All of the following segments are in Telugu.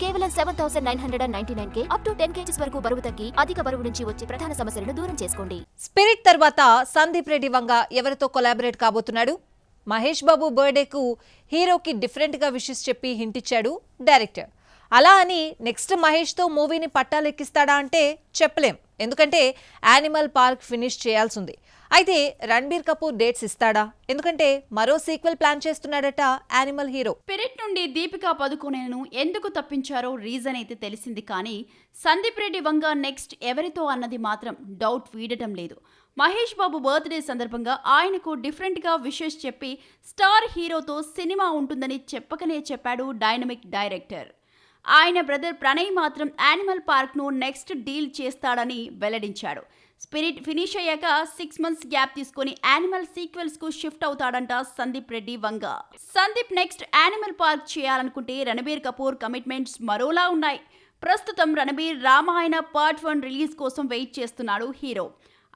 కేవలం 7,999K అప్ టు 10 kgs వరకు బరువు తగ్గి అధిక బరువు నుంచి వచ్చే ప్రధాన సమస్యలను దూరం చేసుకోండి. స్పిరిట్ తర్వాత సందీప్ రెడ్డి వంగ ఎవరితో కొలాబరేట్ కాబోతున్నాడు? మహేష్ బాబు బర్త్డేకు హీరోకి డిఫరెంట్ గా విషెస్ చెప్పి హింట్ ఇచ్చాడు డైరెక్టర్. అలా అని నెక్స్ట్ మహేష్ తో మూవీని పట్టాలెక్కిస్తాడా అంటే చెప్పలేం, ఎందుకంటే యానిమల్ పార్క్ ఫినిష్ చేయాల్సింది. అయితే రణబీర్ కపూర్ డేట్స్ ఇస్తాడా? ఎందుకంటే మరో సీక్వెల్ ప్లాన్ చేస్తున్నాడట యానిమల్ హీరో. స్పిరిట్ నుండి దీపికా పదుకొనేను ఎందుకు తప్పించారో రీజన్ అయితే తెలిసింది, కానీ సందీప్ రెడ్డి వంగ నెక్స్ట్ ఎవరితో అన్నది మాత్రం డౌట్ వీడటం లేదు. మహేష్ బాబు బర్త్డే సందర్భంగా ఆయనకు డిఫరెంట్గా విషెస్ చెప్పి స్టార్ హీరోతో సినిమా ఉంటుందని చెప్పకనే చెప్పాడు డైనమిక్ డైరెక్టర్. ఆయన బ్రదర్ ప్రణయ్ మాత్రం యానిమల్ పార్క్ను నెక్స్ట్ డీల్ చేస్తాడని వెల్లడించాడు. స్పిరిట్ ఫినిష్ అయ్యాక 6 months గ్యాప్ తీసుకుని యానిమల్ సీక్వెల్స్ కు షిఫ్ట్ అవుతాడంట Sandeep Reddy Vanga. Sandeep next animal park చేయాలనుకుంటే రణబీర్ కపూర్ కమిట్మెంట్స్ మరోలా ఉన్నాయి. ప్రస్తుతం రణబీర్ రామాయణ పార్ట్ 1 రిలీజ్ కోసం వెయిట్ చేస్తున్నాడు హీరో.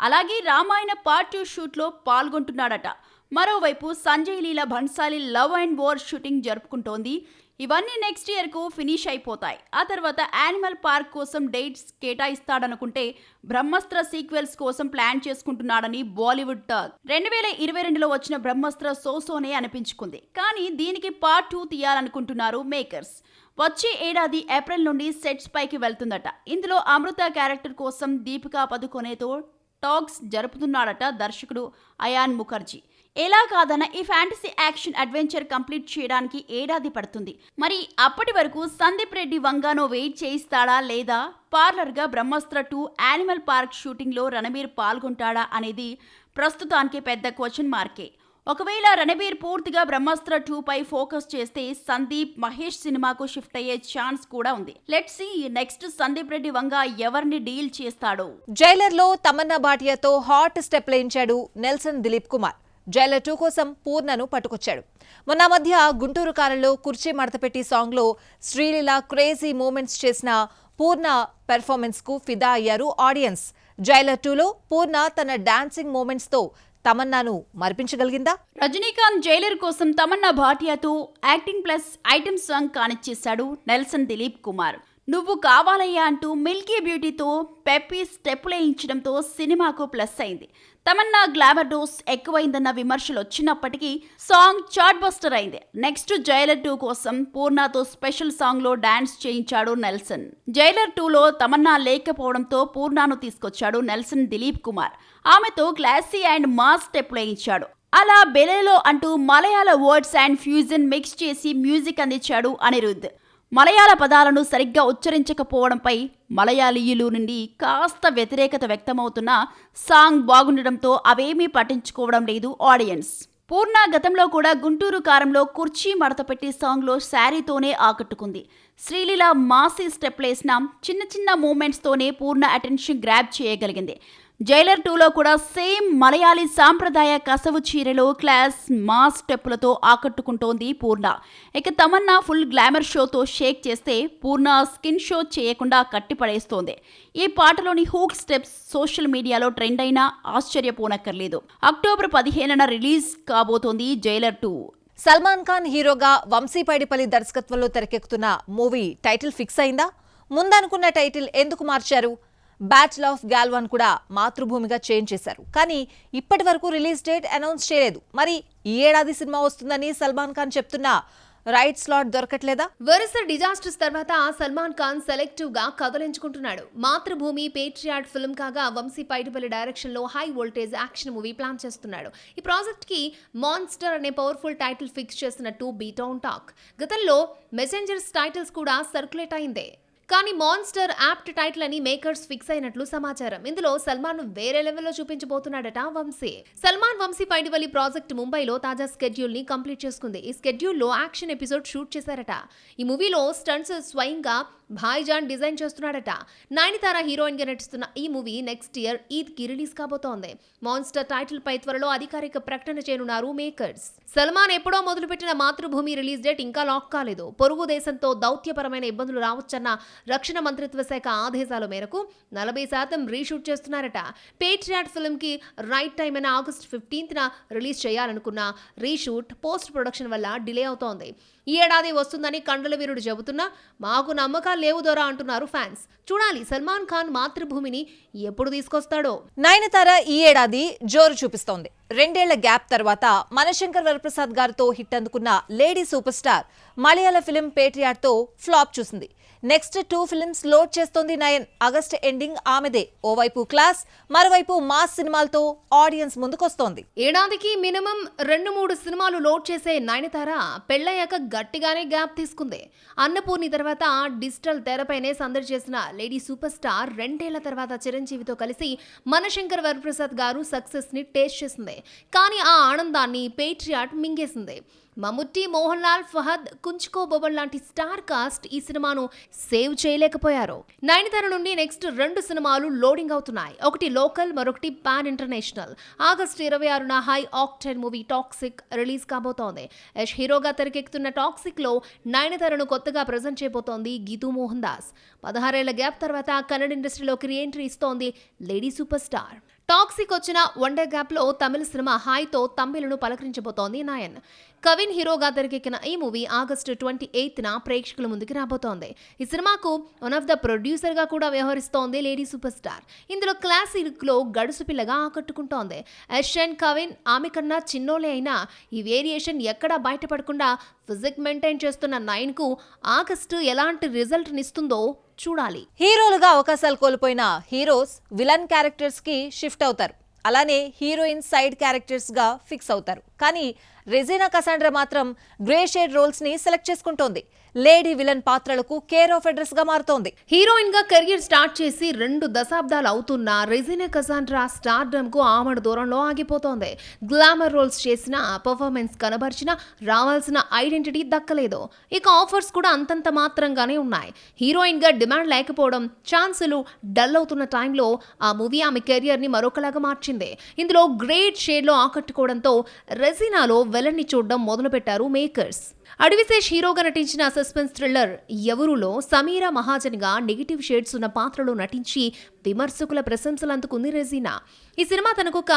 అలాగే రామాయణ పార్ట్ 2 షూట్లో పాల్గొంటున్నాడట. మరోవైపు Sanjay Leela Bhansali love and war shooting జరుపుకుంటోంది. ఇవన్నీ నెక్స్ట్ ఇయర్ కు ఫినిష్ అయిపోతాయి. ఆ తర్వాత యానిమల్ పార్క్ కోసం డేట్స్ కేటాయిస్తాడనుకుంటే బ్రహ్మాస్త్ర సీక్వెల్స్ కోసం ప్లాన్ చేసుకుంటున్నాడని బాలీవుడ్ టాక్. 2022లో వచ్చిన బ్రహ్మాస్త్ర సోసోనే అనిపించుకుంది, కానీ దీనికి పార్ట్ 2 తీయాలనుకుంటున్నారు మేకర్స్. వచ్చే ఏడాది ఏప్రిల్ నుండి సెట్స్ పైకి వెళ్తుందట. ఇందులో అమృత క్యారెక్టర్ కోసం దీపికా పదుకొనేతో టాక్స్ జరుపుతున్నాడట దర్శకుడు అయాన్ ముఖర్జీ. ఎలా కాదన్న ఈ ఫ్యాంటసీ యాక్షన్ అడ్వెంచర్ కంప్లీట్ చేయడానికి ఏడాది పడుతుంది. మరి అప్పటి వరకు సందీప్ రెడ్డి వంగానో వెయిట్ చేయిస్తాడా, లేదా పార్లర్గా బ్రహ్మాస్త్ర 2 యానిమల్ పార్క్ షూటింగ్లో రణబీర్ పాల్గొంటాడా అనేది ప్రస్తుతానికి పెద్ద క్వశ్చన్ మార్కే. ఒకవేళ రణబీర్ పూర్తిగా బ్రహ్మాస్త్ర 2 పై ఫోకస్ చేస్తే సందీప్ మహేష్ సినిమాకు షిఫ్ట్ అయ్యే ఛాన్స్ కూడా ఉంది. Let's see next Sandeep Reddy Vanga ఎవరిని డీల్ చేస్తాడో. జైలర్ లో తమన్నా భాటియాతో హాట్ స్టెప్ లేయించాడు నెల్సన్ దిలీప్ కుమార్. జైలర్ 2 కోసం పూర్ణను పట్టుకొచ్చాడు. మొన్న మధ్య గుంటూరు కారంలో కుర్చీ మడతపెట్టి సాంగ్ లో శ్రీలీల క్రేజీ మూమెంట్స్ చేసిన పూర్ణ పెర్ఫార్మెన్స్ కు ఫిదా అయ్యారు ఆడియన్స్. జైలర్ 2లో పూర్ణ తన డాన్సింగ్ మూమెంట్స్ తో తమన్నాను మరిపించగలిగిందా? రజనీకాంత్ జైలర్ కోసం తమన్నా భాటియాతో యాక్టింగ్ ప్లస్ ఐటమ్ సాంగ్ కానిచ్చేశాడు నెల్సన్ దిలీప్ కుమార్. నువ్వు కావాలయ్యా అంటూ మిల్కీ బ్యూటీతో పెప్పీ స్టెప్పులు వేయించడంతో సినిమాకు ప్లస్ అయింది. తమన్నా గ్లామర్ డోస్ ఎక్కువైందన్న విమర్శలు వచ్చినప్పటికీ సాంగ్ చార్ట్ బస్టర్ అయింది. నెక్స్ట్ జైలర్ 2 కోసం పూర్ణతో స్పెషల్ సాంగ్ లో డాన్స్ చేయించాడు నెల్సన్. జైలర్ 2లో తమన్నా లేకపోవడంతో పూర్ణను తీసుకొచ్చాడు నెల్సన్ దిలీప్ కుమార్. ఆమెతో క్లాసీ అండ్ మాస్ స్టెప్పులు వేయించాడు. అలా బెలెలో అంటూ మలయాళ వర్డ్స్ అండ్ ఫ్యూజన్ మిక్స్ చేసి మ్యూజిక్ అందించాడు అనిరుద్ధ్. మలయాళ పదాలను సరిగ్గా ఉచ్చరించకపోవడంపై మలయాళీయులు నుండి కాస్త వ్యతిరేకత వ్యక్తమవుతున్న సాంగ్ బాగుండడంతో అవేమీ పట్టించుకోవడం లేదు ఆడియన్స్. పూర్ణ గతంలో కూడా గుంటూరు కారంలో కుర్చీ మడతపెట్టి సాంగ్లో శారీతోనే ఆకట్టుకుంది. శ్రీలీల మాసీ స్టెప్లేసిన చిన్న చిన్న మూమెంట్స్తోనే పూర్ణ అటెన్షన్ గ్రాబ్ చేయగలిగింది. జైలర్ 2లో కూడా సేమ్ మలయాళీ సాంప్రదాయ కసవు చీరలో క్లాస్ మాస్ స్టెప్పులతో ఆకట్టుకుంటోంది పూర్ణ. ఇక తమన్నా ఫుల్ గ్లామర్ షోతో షేక్ చేస్తే పూర్ణ స్కిన్ షో చేయకుండా కట్టిపడేస్తోంది. ఈ పాటలోని హూక్ స్టెప్స్ సోషల్ మీడియాలో ట్రెండ్ అయినా ఆశ్చర్యపోనక్కర్లేదు. అక్టోబర్ 15న రిలీజ్ కాబోతోంది జైలర్ 2. సల్మాన్ ఖాన్ హీరోగా వంశీ పైడిపల్లి దర్శకత్వంలో తెరకెక్కుతున్న మూవీ టైటిల్ ఫిక్స్ అయిందా? ముందనుకున్న టైటిల్ ఎందుకు మార్చారు? బ్యాటిల్ ఆఫ్ గాల్వాన్ కూడా మాతృభూమిగా చేంజ్ చేశారు, కానీ ఇప్పటి వరకు రిలీజ్ డేట్ అనౌన్స్ చేయలేదు. మరి ఈ ఏడాది సినిమా వస్తుందని సల్మాన్ ఖాన్ చెప్తున్నా రైట్ స్లాట్ దొరకట్లేదా? వరుస డిజాస్టర్స్ తర్వాత సల్మాన్ ఖాన్ సెలెక్టివ్ గా కథలించుకుంటున్నాడు. మాతృభూమి పేట్రియాట్ ఫిల్మ్ కాగా వంశీ పైడిపల్లి డైరెక్షన్ లో high voltage action movie plan చేస్తున్నాడు. ఈ ప్రాజెక్ట్ కి మాన్స్టర్ అనే పవర్ఫుల్ టైటిల్ ఫిక్స్ చేసినట్టు బీటౌన్ టాక్. గతంలో మెసెంజర్స్ టైటిల్స్ కూడా సర్క్యులేట్ అయిందే, కానీ మాన్స్టర్ యాప్ట్ టైటిల్ అని మేకర్స్ ఫిక్స్ అయినట్లు సమాచారం. ఇందులో సల్మాన్ వేరే లెవెల్లో చూపించబోతున్నాడట వంశీ. సల్మాన్ వంశీ పైడిపల్లి ప్రాజెక్ట్ ముంబైలో తాజా స్కెడ్యూల్ ని కంప్లీట్ చేసుకుంది. ఈ స్కెడ్యూల్లో యాక్షన్ ఎపిసోడ్ షూట్ చేశారట. ఈ మూవీలో స్టంట్స్ స్వయంగా భాయ్జాన్ డిజైన్ చేస్తున్నాడట. నయనతార హీరోయిన్ గా నటిస్తున్న ఈ మూవీ నెక్స్ట్ ఇయర్ ఈద్ కి రిలీజ్ కాబోతోంది. మాన్స్టర్ టైటిల్ పై త్వరలో అధికారిక ప్రకటన చేయనున్నారు మేకర్స్. సల్మాన్ ఎప్పుడో మొదలుపెట్టిన మాతృభూమి రిలీజ్ డేట్ ఇంకా లాక్ కాలేదు. పొరుగు దేశంతో దౌత్యపరమైన ఇబ్బందులు రావచ్చన్న రక్షణ మంత్రిత్వ శాఖ ఆదేశాల మేరకు 40% రీషూట్ చేస్తున్నారట. పేట్రియాట్ ఫిల్మ్ కి రైట్ టైం అయిన ఆగస్ట్ 15న రిలీజ్ చేయాలనుకున్న రీషూట్ పోస్ట్ ప్రొడక్షన్ వల్ల డిలే అవుతోంది. ఈ ఏడాది వస్తుందని కండల వీరుడు చెబుతున్నా మాకు నమ్మకాలు లేవు దొరా అంటున్నారు ఫ్యాన్స్. చూడాలి సల్మాన్ ఖాన్ మాతృభూమిని ఎప్పుడు తీసుకొస్తాడో. నయనతార ఈ ఏడాది జోరు చూపిస్తోంది. 2 ఏళ్ల గ్యాప్ తర్వాత మనశంకర్ వరప్రసాద్ గారితో హిట్ అందుకున్న లేడీ సూపర్ స్టార్ మలయాళ ఫిలిం పేట్రియాట్తో ఫ్లాప్ చూసింది. నెక్స్ట్ 2 ఫిల్మ్స్ లోడ్ చేస్తోంది నయన్. ఆగస్ట్ ఎండింగ్ ఆమెదే. ఓవైపు క్లాస్, మరోవైపు మాస్ సినిమాలతో ఆడియన్స్ ముందుకొస్తోంది. ఏడాదికి మినిమం 2-3 సినిమాలు లోడ్ చేసే నయనతార పెళ్లయ్యాక గట్టిగానే గ్యాప్ తీసుకుంది. అన్నపూర్ణి తర్వాత డిజిటల్ తెరపైనే సందడి చేసిన లేడీ సూపర్ స్టార్ 2 ఏళ్ల తర్వాత చిరంజీవితో కలిసి మనశంకర్ వరప్రసాద్ గారు సక్సెస్ ని టేస్ట్ చేసింది. కానీ ఆ ఆనందాన్ని పేట్రియాట్ మింగేసింది. మమ్ముట్టి, మోహన్ లాల్, ఫహద్, కుంచుకో బొబన్ లాంటి స్టార్ కాస్ట్ ఈ సినిమాను సేవ్ చేయలేకపోయారు. నయనతార నుండి నెక్స్ట్ 2 సినిమాలు లోడింగ్ అవుతున్నాయి. ఒకటి లోకల్, మరొకటి పాన్ ఇంటర్నేషనల్. ఆగస్టు 26న high octane movie Toxic release కాబోతోంది. యష్ హీరోగా తెరకెక్కుతున్న టాక్సిక్ లో నయనతారను కొత్తగా ప్రజెంట్ చేయబోతోంది గీతూ మోహన్ దాస్. 16 ఏళ్ల గ్యాప్ తర్వాత కన్నడ ఇండస్ట్రీలోకి రీఎంట్రీ ఇస్తోంది లేడీ సూపర్ స్టార్. టాక్సిక్ వచ్చిన 1 డే గ్యాప్ లో తమిళ సినిమా హాయ్తో తమిళను పలకరించబోతోంది నాయన్. కవిన్ హీరోగా తెరకెక్కిన ఈ మూవీ ఆగస్టు 28న ప్రేక్షకుల ముందుకు రాబోతోంది. ఈ సినిమాకు వన్ ఆఫ్ ద ప్రొడ్యూసర్ గా కూడా వ్యవహరిస్తోంది లేడీ సూపర్ స్టార్. ఇందులో క్లాసిక్ లో గడుసు పిల్లగా ఆకట్టుకుంటోంది. యష్ అండ్ కవిన్ ఆమె కన్నా చిన్నోలే అయినా ఈ వేరియేషన్ ఎక్కడా బయటపడకుండా ఫిజిక్ మెయింటైన్ చేస్తున్న నయన్ కు ఆగస్టు ఎలాంటి రిజల్ట్ నిస్తుందో చూడాలి. హీరోలుగా అవకాశాలు కోల్పోయిన హీరోస్ విలన్ క్యారెక్టర్స్ కి షిఫ్ట్ అవుతారు. అలానే హీరోయిన్ సైడ్ క్యారెక్టర్స్ గా ఫిక్స్ అవుతారు. కానీ రెజీనా కసాండ్రా మాత్రం గ్రే షేడ్ రోల్స్ ని సెలెక్ట్ చేసుకుంటోంది. లేడీ విలన్ పాత్రలకు కేర్ ఆఫ్ అడ్రస్ గా మారుతోంది. హీరోయిన్ గా కెరియర్ స్టార్ట్ చేసి 2 దశాబ్దాలు అవుతున్న రెజీనా కసాండ్రా స్టార్డమ్ కు ఆమడ దూరంలో ఆగిపోతోంది. గ్లామర్ రోల్స్ చేసిన, పర్ఫార్మెన్స్ కనబరిచిన, రావాల్సిన ఐడెంటిటీ దక్కలేదు. ఇక ఆఫర్స్ కూడా అంతంత మాత్రంగానే ఉన్నాయి. హీరోయిన్ గా డిమాండ్ లేకపోవడం, ఛాన్సులు డల్ అవుతున్న టైంలో ఆ మూవీ ఆమె కెరియర్ ని మరొకలాగా మార్చింది. ఇందులో గ్రేట్ షేడ్ లో ఆకట్టుకోవడంతో రెజీనాలో విలన్ ని చూడడం మొదలుపెట్టారు మేకర్స్. అడవిశేష్ హీరోగా నటించిన సస్పెన్స్ థ్రిల్లర్ ఎవరులో సమీరా మహాజన్ గా నెగిటివ్ షేడ్స్ ఉన్న పాత్రలో నటించి విమర్శకుల ప్రశంసలు అందుకుంది రెజీనా. ఈ సినిమా తనకొక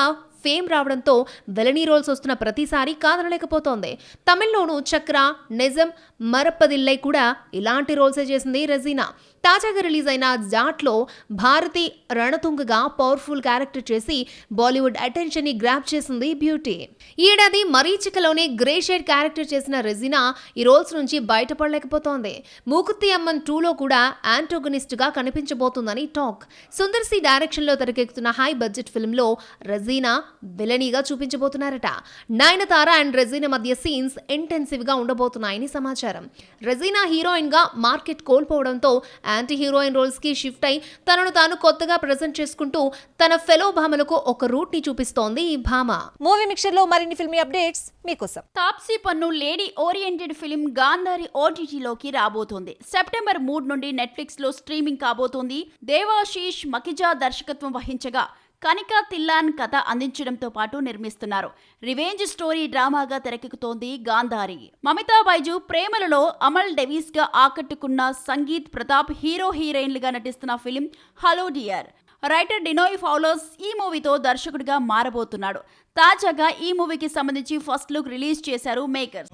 ఫేమ్ రావడంతో విలనీ రోల్స్ వస్తున్న ప్రతిసారి కాదనలేకపోతోంది. తమిళ్లోనూ చక్ర, నిజం, మరప్పదిల్లై కూడా ఇలాంటి రోల్సే చేసింది రెజీనా. తాజాగా రిలీజ్ అయిన జాట్లో భారతి రణతుంగగా పవర్ఫుల్ క్యారెక్టర్ చేసి బాలీవుడ్ అటెన్షన్ ని గ్రాప్ చేసింది బ్యూటీ. ఈ ఏడాది మరీచికలోనే గ్రే షేడ్ క్యారెక్టర్ చేసిన రెజీనా ఈ రోల్స్ నుంచి బయటపడలేకపోతోంది. మూకుత్తి అమ్మన్ 2లో కూడా యాంటోగనిస్ట్ గా కనిపించబోతుందని టాక్. సుందర్ సి డైరెక్షన్ లో తెరకెక్కుతున్న హై బడ్జెట్ ఫిల్మ్ లో రెజీనా విలనీగా చూపించబోతున్నారట. నయనతార అండ్ రెజీనా మధ్య సీన్స్ ఇంటెన్సివ్ గా ఉండబోతున్నాయని సమాచారం. రెజీనా హీరోయిన్ గా మార్కెట్ కోల్పోవడంతో యాంటీ హీరోయిన్ రోల్స్ కి షిఫ్ట్ అయి తనను తాను కొత్తగా ప్రెజెంట్ చేసుకుంటూ తన ఫెలో భామలకు ఒక రూట్ ని చూపిస్తోంది ఈ భామ. మూవీ మిక్చర్ లో మరిన్ని ఫిల్మీ అప్డేట్స్ మీకోసం. తాప్సీ పన్ను లేడీ ఓరియంటెడ్ ఫిలిం గాంధారి ఓటీటీలోకి రాబోతోంది. సెప్టెంబర్ 3 నుండి నెట్ఫ్లిక్స్ లో స్ట్రీమింగ్ కాబోతోంది. దేవాశీష్ మకిజా దర్శకత్వం వహించగా కనికా తిల్లాన్ కథ అందించడంతో పాటు నిర్మిస్తున్నారు. రివెంజ్ స్టోరీ డ్రామాగా తెరకెక్కుతోంది గాంధారి. మమితా బైజు ప్రేమలలో అమల్ డెవీస్ గా ఆకట్టుకున్న సంగీత్ ప్రతాప్ హీరో హీరోయిన్లుగా నటిస్తున్న film hello dear. Writer Dinoy Paulose ఈ మూవీతో దర్శకుడిగా మారబోతున్నాడు. తాజాగా ఈ మూవీకి సంబంధించి ఫస్ట్ లుక్ రిలీజ్ చేశారు మేకర్స్.